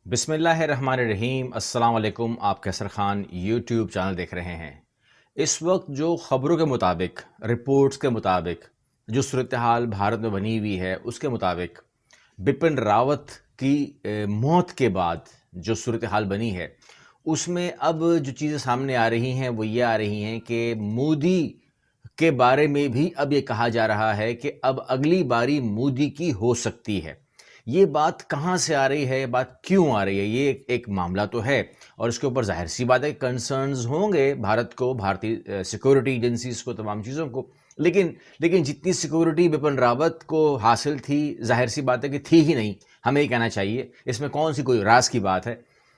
بسم اللہ الرحمن الرحیم۔ السلام علیکم۔ آپ کیسر خان یوٹیوب چینل دیکھ رہے ہیں۔ اس وقت جو خبروں کے مطابق، رپورٹس کے مطابق جو صورتحال بھارت میں بنی ہوئی ہے، اس کے مطابق بپن راوت کی موت کے بعد جو صورتحال بنی ہے، اس میں اب جو چیزیں سامنے آ رہی ہیں وہ یہ آ رہی ہیں کہ مودی کے بارے میں بھی اب یہ کہا جا رہا ہے کہ اب اگلی باری مودی کی ہو سکتی ہے۔ یہ بات کہاں سے آ رہی ہے، یہ بات کیوں آ رہی ہے؟ یہ ایک معاملہ تو ہے، اور اس کے اوپر ظاہر سی بات ہے کنسرنز ہوں گے بھارت کو، بھارتی سیکورٹی ایجنسیز کو، تمام چیزوں کو۔ لیکن جتنی سیکورٹی بپن راوت کو حاصل تھی، ظاہر سی بات ہے کہ تھی ہی نہیں، ہمیں یہ کہنا چاہیے۔ اس میں کون سی کوئی راز کی بات ہے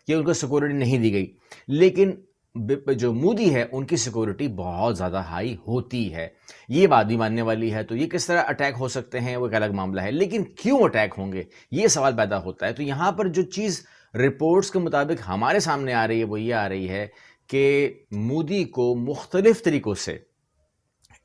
کہ ان کو سیکورٹی نہیں دی گئی؟ لیکن جو مودی ہے ان کی سیکورٹی بہت زیادہ ہائی ہوتی ہے، یہ بات بھی ماننے والی ہے۔ تو یہ کس طرح اٹیک ہو سکتے ہیں وہ ایک الگ معاملہ ہے، لیکن کیوں اٹیک ہوں گے یہ سوال پیدا ہوتا ہے۔ تو یہاں پر جو چیز رپورٹس کے مطابق ہمارے سامنے آ رہی ہے وہ یہ آ رہی ہے کہ مودی کو مختلف طریقوں سے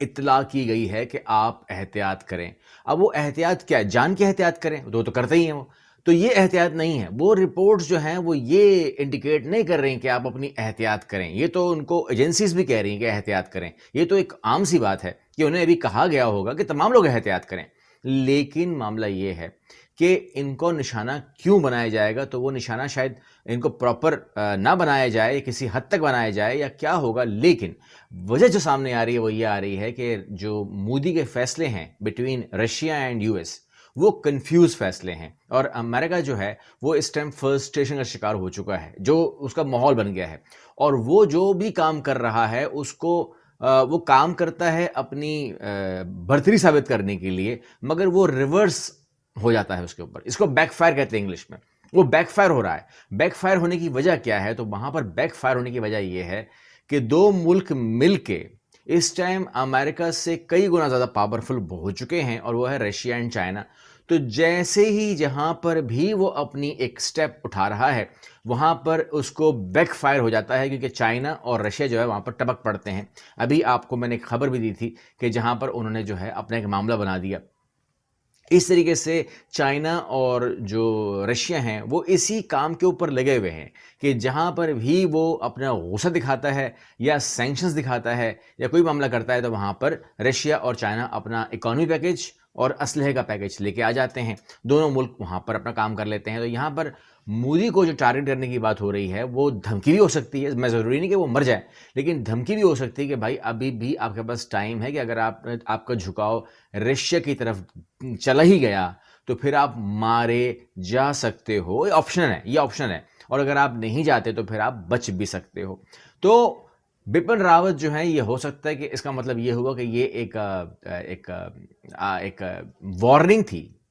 اطلاع کی گئی ہے کہ آپ احتیاط کریں۔ اب وہ احتیاط کیا ہے؟ جان کی احتیاط کریں، تو کرتے ہی ہیں وہ۔ تو یہ احتیاط نہیں ہے، وہ رپورٹس جو ہیں وہ یہ انڈیکیٹ نہیں کر رہی ہیں کہ آپ اپنی احتیاط کریں۔ یہ تو ان کو ایجنسیز بھی کہہ رہی ہیں کہ احتیاط کریں، یہ تو ایک عام سی بات ہے کہ انہیں ابھی کہا گیا ہوگا کہ تمام لوگ احتیاط کریں۔ لیکن معاملہ یہ ہے کہ ان کو نشانہ کیوں بنایا جائے گا؟ تو وہ نشانہ شاید ان کو پراپر نہ بنایا جائے، کسی حد تک بنایا جائے یا کیا ہوگا، لیکن وجہ جو سامنے آ رہی ہے وہ یہ آ رہی ہے کہ جو مودی کے فیصلے ہیں between Russia and U S, وہ کنفیوز فیصلے ہیں، اور امریکہ جو ہے وہ اس ٹائم فرسٹریشن کا شکار ہو چکا ہے، جو اس کا ماحول بن گیا ہے، اور وہ جو بھی کام کر رہا ہے اس کو وہ کام کرتا ہے اپنی برتری ثابت کرنے کے لیے، مگر وہ ریورس ہو جاتا ہے اس کے اوپر۔ اس کو بیک فائر کہتے ہیں انگلش میں۔ وہ بیک فائر ہو رہا ہے۔ بیک فائر ہونے کی وجہ کیا ہے؟ تو وہاں پر بیک فائر ہونے کی وجہ یہ ہے کہ دو ملک مل کے اس ٹائم امریکہ سے کئی گنا زیادہ پاورفل ہو چکے ہیں، اور وہ ہے رشیا اینڈ چائنا۔ تو جیسے ہی جہاں پر بھی وہ اپنی ایک سٹیپ اٹھا رہا ہے وہاں پر اس کو بیک فائر ہو جاتا ہے، کیونکہ چائنا اور رشیا جو ہے وہاں پر ٹپک پڑتے ہیں۔ ابھی آپ کو میں نے ایک خبر بھی دی تھی کہ جہاں پر انہوں نے جو ہے اپنا ایک معاملہ بنا دیا۔ اس طریقے سے چائنا اور جو رشیا ہیں وہ اسی کام کے اوپر لگے ہوئے ہیں کہ جہاں پر بھی وہ اپنا غصہ دکھاتا ہے یا سینکشنز دکھاتا ہے یا کوئی معاملہ کرتا ہے، تو وہاں پر رشیا اور چائنا اپنا اکانومی پیکیج اور اسلحے کا پیکیج لے کے آ جاتے ہیں، دونوں ملک وہاں پر اپنا کام کر لیتے ہیں۔ تو یہاں پر مودی کو جو ٹارگٹ کرنے کی بات ہو رہی ہے وہ دھمکی بھی ہو سکتی ہے، میں ضروری نہیں کہ وہ مر جائے، لیکن دھمکی بھی ہو سکتی ہے کہ بھائی ابھی بھی آپ کے پاس ٹائم ہے کہ اگر آپ کا جھکاؤ رشیا کی طرف چلا ہی گیا تو پھر آپ مارے جا سکتے ہو۔ یہ آپشن ہے، اور اگر آپ نہیں جاتے تو پھر آپ بچ بھی سکتے ہو۔ تو بپن راوت جو ہے یہ ہو سکتا ہے کہ اس کا مطلب یہ ہوا کہ یہ ایک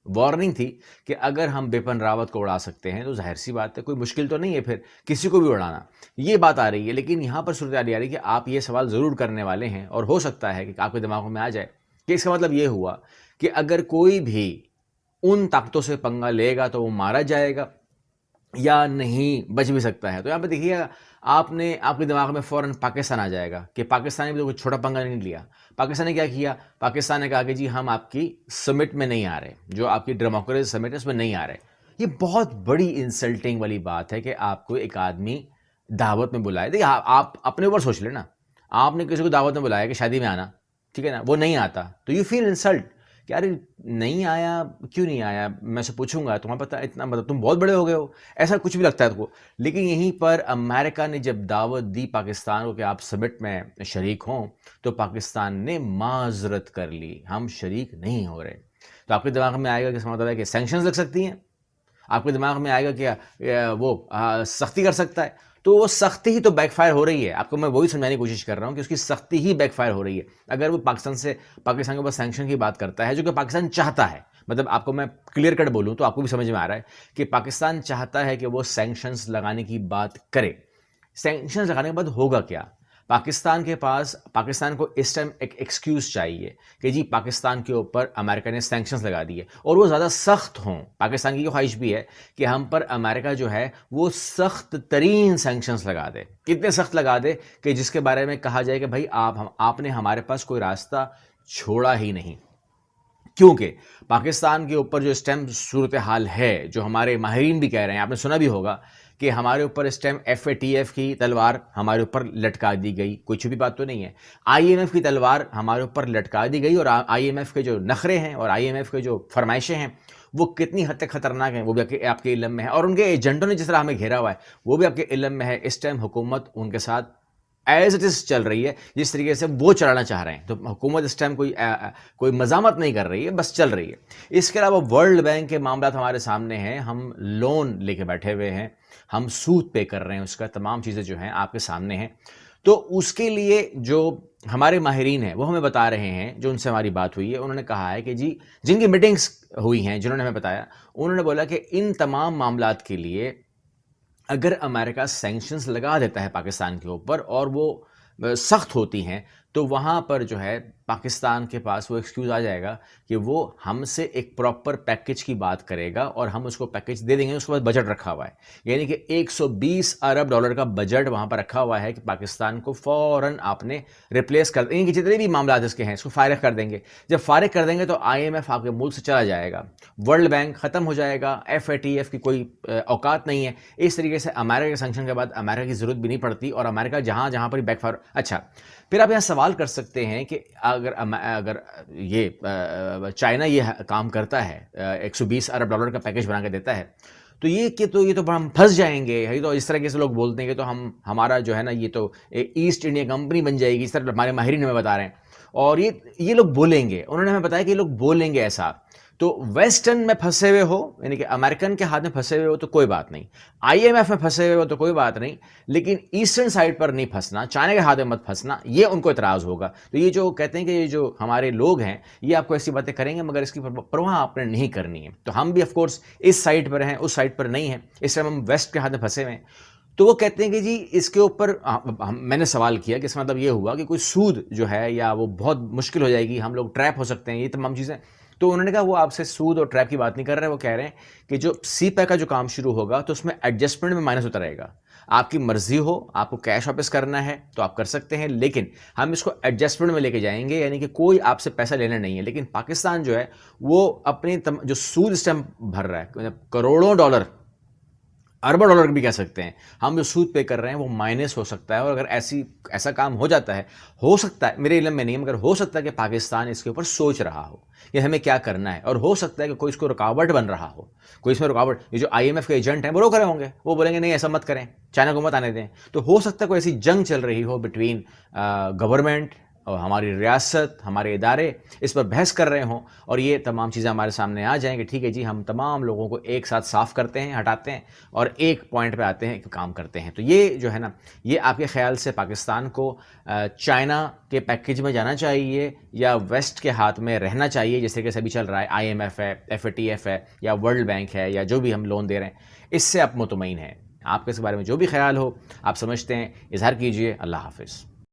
وارننگ تھی کہ اگر ہم بپن راوت کو اڑا سکتے ہیں تو ظاہر سی بات ہے کوئی مشکل تو نہیں ہے پھر کسی کو بھی اڑانا، یہ بات آ رہی ہے۔ لیکن یہاں پر صورتحال آ رہی ہے کہ آپ یہ سوال ضرور کرنے والے ہیں، اور ہو سکتا ہے کہ آپ کے دماغوں میں آ جائے کہ اس کا مطلب یہ ہوا کہ اگر کوئی بھی ان طاقتوں سے پنگا لے گا تو وہ مارا جائے گا یا نہیں بچ بھی سکتا ہے۔ تو یہاں پہ دیکھیے آپ کے دماغ میں فوراً پاکستان آ جائے گا کہ پاکستان نے بھی تو کوئی چھوٹا پنگا نہیں لیا۔ پاکستان نے کیا کیا؟ پاکستان نے کہا کہ جی ہم آپ کی سمٹ میں نہیں آ رہے، جو آپ کی ڈیموکریسی سمٹ ہے اس میں نہیں آ رہے۔ یہ بہت بڑی انسلٹنگ والی بات ہے کہ آپ کو ایک آدمی دعوت میں بلائے۔ دیکھیے آپ اپنے اوپر سوچ لیں نا، آپ نے کسی کو دعوت میں بلایا کہ شادی میں آنا، ٹھیک ہے نا، وہ نہیں آتا تو یو فیل انسلٹ کہ ارے نہیں آیا، کیوں نہیں آیا؟ میں سے پوچھوں گا، تمہیں پتہ اتنا مطلب تم بہت بڑے ہو گئے ہو، ایسا کچھ بھی لگتا ہے تو۔ لیکن یہیں پر امریکہ نے جب دعوت دی پاکستان کو کہ آپ سمٹ میں شریک ہوں، تو پاکستان نے معذرت کر لی، ہم شریک نہیں ہو رہے۔ تو آپ کے دماغ میں آئے گا کہ اس کا مطلب ہے کہ سینکشنز لگ سکتی ہیں، آپ کے دماغ میں آئے گا کہ وہ سختی کر سکتا ہے، تو وہ سختی ہی تو بیک فائر ہو رہی ہے۔ آپ کو میں وہی سمجھانے کی کوشش کر رہا ہوں کہ اس کی سختی ہی بیک فائر ہو رہی ہے۔ اگر وہ پاکستان کے اوپر سینکشن کی بات کرتا ہے، جو کہ پاکستان چاہتا ہے، مطلب آپ کو میں کلیئر کٹ بولوں تو آپ کو بھی سمجھ میں آ رہا ہے کہ پاکستان چاہتا ہے کہ وہ سینکشنز لگانے کی بات کرے۔ سینکشنز لگانے کے بعد ہوگا کیا؟ پاکستان کو اس ٹائم ایک ایکسکیوز چاہیے کہ جی پاکستان کے اوپر امریکہ نے سینکشنز لگا دیے، اور وہ زیادہ سخت ہوں۔ پاکستان کی خواہش بھی ہے کہ ہم پر امریکہ جو ہے وہ سخت ترین سینکشنز لگا دے، کتنے سخت لگا دے کہ جس کے بارے میں کہا جائے کہ بھائی آپ نے ہمارے پاس کوئی راستہ چھوڑا ہی نہیں۔ کیونکہ پاکستان کے اوپر جو اس ٹائم صورتحال ہے، جو ہمارے ماہرین بھی کہہ رہے ہیں، آپ نے سنا بھی ہوگا کہ ہمارے اوپر اس ٹائم FATF کی تلوار ہمارے اوپر لٹکا دی گئی، کوئی چھپی بات تو نہیں ہے. IMF کی تلوار ہمارے اوپر لٹکا دی گئی، اور IMF کے جو نخرے ہیں اور IMF کے جو فرمائشیں ہیں وہ کتنی حد تک خطرناک ہیں وہ بھی آپ کے علم میں ہے، اور ان کے ایجنٹوں نے جس طرح ہمیں گھیرا ہوا ہے وہ بھی آپ کے علم میں ہے. اس ٹائم حکومت ان کے ساتھ ایز اٹ از چل رہی ہے جس طریقے سے وہ چلانا چاہ رہے ہیں. تو حکومت اس ٹائم کوئی مزاحمت نہیں کر رہی ہے، بس چل رہی ہے. اس کے علاوہ ورلڈ بینک کے معاملات ہمارے سامنے ہیں، ہم لون لے کے بیٹھے ہوئے ہیں، ہم سود پے کر رہے ہیں، اس کا تمام چیزیں جو ہیں آپ کے سامنے ہیں. تو اس کے لیے جو ہمارے ماہرین ہیں وہ ہمیں بتا رہے ہیں، جو ان سے ہماری بات ہوئی ہے انہوں نے کہا ہے کہ جی جن کی میٹنگز ہوئی ہیں، جنہوں نے ہمیں بتایا، انہوں نے بولا کہ ان تمام معاملات کے لیے اگر امریکہ سینکشنز لگا دیتا ہے پاکستان کے اوپر اور وہ سخت ہوتی ہیں، تو وہاں پر جو ہے پاکستان کے پاس وہ ایکسکیوز آ جائے گا کہ وہ ہم سے ایک پراپر پیکج کی بات کرے گا اور ہم اس کو پیکج دے دیں گے. اس کے بعد بجٹ رکھا ہوا ہے، یعنی کہ $120 ارب کا بجٹ وہاں پر رکھا ہوا ہے کہ پاکستان کو فوراً آپ نے ریپلیس کر دیں گے، جتنے بھی معاملات اس کے ہیں اس کو فارغ کر دیں گے. جب فارغ کر دیں گے تو IMF آپ کے ملک سے چلا جائے گا، ورلڈ بینک ختم ہو جائے گا، FATF کی کوئی اوقات نہیں ہے. اس طریقے سے امریکہ کے سینکشن کے بعد امریکہ کی ضرورت بھی نہیں پڑتی، اور امریکہ جہاں پر بیک فائر. اچھا، پھر آپ یہاں سوال کر سکتے ہیں کہ اگر یہ چائنا یہ کام کرتا ہے، $120 ارب کا پیکج بنا کے دیتا ہے، تو یہ ہم پھنس جائیں گے. یہ تو اس طرح کے سے لوگ بولتے ہیں کہ تو ہمارا جو ہے نا یہ تو ایسٹ انڈیا کمپنی بن جائے گی، اس طرح ہمارے ماہرین ہمیں بتا رہے ہیں. اور یہ لوگ بولیں گے، انہوں نے ہمیں بتایا کہ یہ لوگ بولیں گے ایسا. تو ویسٹرن میں پھنسے ہوئے ہو، یعنی کہ امریکن کے ہاتھ میں پھنسے ہوئے ہو تو کوئی بات نہیں، IMF میں پھنسے ہوئے ہو تو کوئی بات نہیں، لیکن ایسٹرن سائڈ پر نہیں پھنسنا، چائنا کے ہاتھ میں مت پھنسنا، یہ ان کو اعتراض ہوگا. تو یہ جو کہتے ہیں کہ یہ جو ہمارے لوگ ہیں یہ آپ کو ایسی باتیں کریں گے مگر اس کی پرواہ آپ نے نہیں کرنی ہے. تو ہم بھی آف کورس اس سائڈ پر ہیں، اس سائڈ پر نہیں ہیں، اس ٹائم ہم ویسٹ کے ہاتھ میں پھنسے ہوئے ہیں. تو وہ کہتے ہیں کہ جی اس کے اوپر میں نے سوال کیا کہ اس کا مطلب یہ ہوا کہ کوئی سود جو ہے یا وہ بہت مشکل ہو جائے گی، ہم لوگ ٹریپ ہو سکتے ہیں، یہ تمام چیزیں. تو انہوں نے کہا وہ آپ سے سود اور ٹریپ کی بات نہیں کر رہے، وہ کہہ رہے ہیں کہ جو CPEC کا جو کام شروع ہوگا تو اس میں ایڈجسٹمنٹ میں مائنس ہوتا رہے گا. آپ کی مرضی ہو، آپ کو کیش واپس کرنا ہے تو آپ کر سکتے ہیں، لیکن ہم اس کو ایڈجسٹمنٹ میں لے کے جائیں گے، یعنی کہ کوئی آپ سے پیسہ لینا نہیں ہے. لیکن پاکستان جو ہے وہ اپنی جو سود اس ٹائم بھر رہا ہے کروڑوں ڈالر، اربوں ڈالر بھی کہہ سکتے ہیں، ہم جو سود پے کر رہے ہیں وہ مائنس ہو سکتا ہے. اور اگر ایسا کام ہو جاتا ہے، ہو سکتا ہے، میرے علم میں نہیں مگر ہو سکتا ہے کہ پاکستان اس کے اوپر سوچ رہا ہو کہ ہمیں کیا کرنا ہے، اور ہو سکتا ہے کہ کوئی اس کو رکاوٹ بن رہا ہو، کوئی اس میں رکاوٹ. یہ جو IMF کے ایجنٹ ہیں وہ روک رہے ہوں گے، وہ بولیں گے نہیں ایسا مت کریں، چائنا کو مت آنے دیں. تو ہو سکتا ہے کوئی ایسی جنگ چل رہی ہو بٹوین گورنمنٹ اور ہماری ریاست، ہمارے ادارے اس پر بحث کر رہے ہوں، اور یہ تمام چیزیں ہمارے سامنے آ جائیں کہ ٹھیک ہے جی ہم تمام لوگوں کو ایک ساتھ صاف کرتے ہیں، ہٹاتے ہیں اور ایک پوائنٹ پہ آتے ہیں کہ کام کرتے ہیں. تو یہ جو ہے نا، یہ آپ کے خیال سے پاکستان کو چائنا کے پیکج میں جانا چاہیے یا ویسٹ کے ہاتھ میں رہنا چاہیے جس طریقے سے ابھی چل رہا ہے، IMF ہے، FATF ہے یا ورلڈ بینک ہے یا جو بھی ہم لون دے رہے ہیں، اس سے آپ مطمئن ہیں؟ آپ کے اس بارے میں جو بھی خیال ہو، آپ سمجھتے ہیں، اظہار کیجئے. اللہ حافظ.